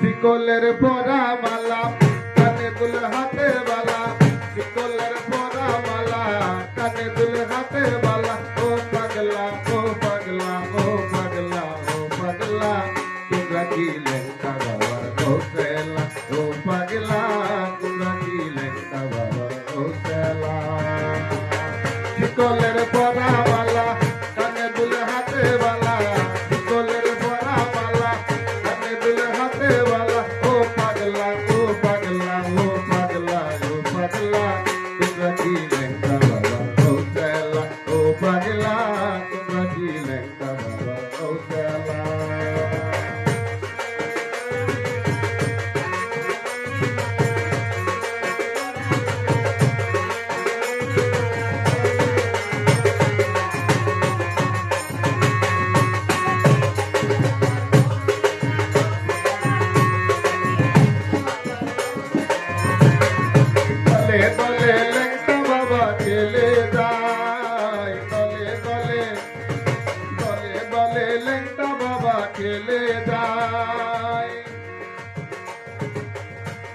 শিকলের পরা মালা কানে দুল হাতে বালা, শিকলের পরা মালা কানে দুল হাতে বালা। ও পাগলা ও পাগলা ও পাগলা ও পাগলা, তোমরা কি লেখা বাবা ও সেলা। ও পাগলা তোমরা কি লেখা বাবা ও সেলা। শিকলের পরা মালা কানে দুল হাতে বালা, শিকলের পরা মালা কানে দুল হাতে বালা। ও পাগলা ও পাগলা ও পাগলা ও পাগলা, তোমরা কি লেখা বাবা ও সেলা। ও পাগলা তোমরা কি লেখা বাবা ও সেলা। দলে দলে লেংটা বাবা খেলে যায়, দলে দলে দলে দলে লেংটা বাবা খেলে যায়।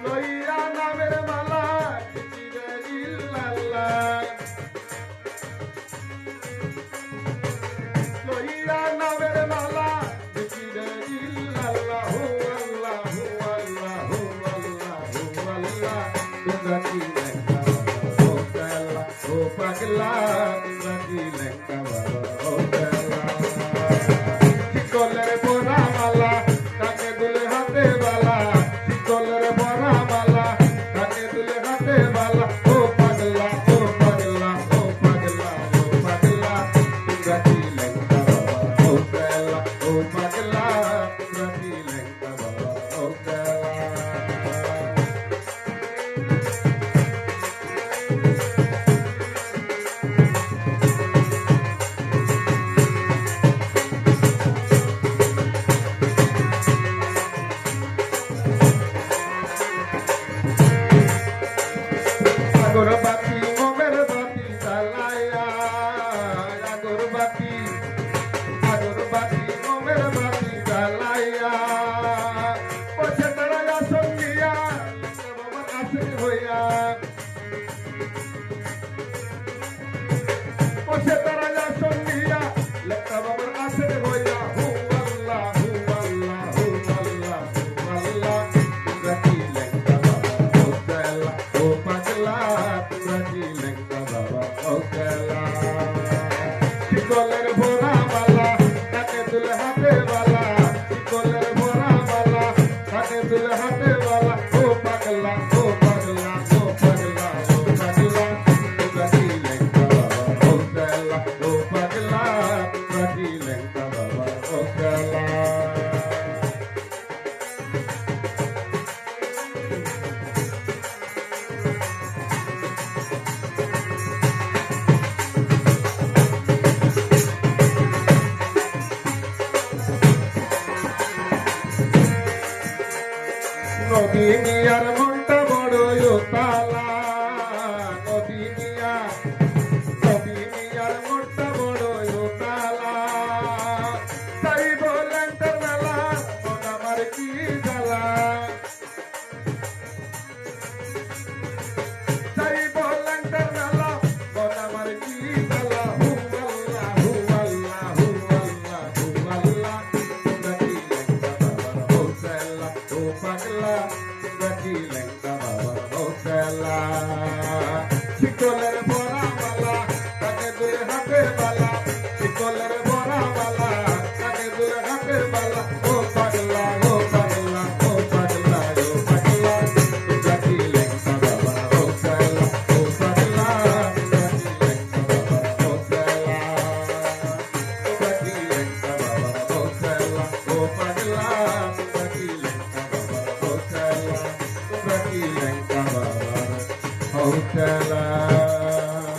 লইয়া নামের মালা জিকিরে ইল্লাল্লাহ, লইয়া নামের মালা জিকিরে ইল্লাল্লাহ। হু আল্লাহ হু আল্লাহ হু আল্লাহ হু আল্লাহ, তোমরা কি লেখা বাবা ও সেলা। ও পাগলা তোমরা কি লেখা বাবা ও সেলা। শিকলের পরা মালা কানে দুল হাতে বালা, শিকলের পরা মালা কানে দুল হাতে বালা। ও পাগলা ও পাগলা ও পাগলা ও পাগলা, তোমরা কি লেখা বাবা ও সেলা। ও পাগলা তোমরা কি লেখা বাবা ও সেলা। আগরবাতি মোমের বাতি জ্বালায়া, আগরবাতি আগরবাতি মোমের বাতি জ্বালায়া। পথে তারা সঙ্গিয়া বাবার কাছে হইয়া, পথে তারা সঙ্গিয়া লেখা বাবার কাছে হইয়া। হু আল্লাহ হু আল্লাহ হু আল্লাহ হু আল্লাহ, তোমরা কি লেখা বাবা ও সেলা। ও পাগলা তোমরা কি লেখা বাবা ও সেলা। শিকলের ভরা মালা কানে দুল হাতে বালা, শিকলের ভরা মালা কানে দুল হাতে বালা। ও পাগলা ও পাগলা ও পাগলা ও পাগলা, তোমরা কি লেখা বাবা ও সেলা। ও পাগলা তোমরা কি লেখা বাবা ও সেলা। নদী মিয়ার মনটা বড় তালা, নদী মিয়ার মনটা বড় তালা। তাই বলেন তোর মেলা মন আমার কি জ্বালা, তাই বলেন তোর মেলা মন আমার কি জ্বালা। হু আল্লাহ হু আল্লাহ হু আল্লাহ হু আল্লাহ, তোমরা কি লেখা বাবা ও সেলা। ও পাগলা তোমরা কি লেখা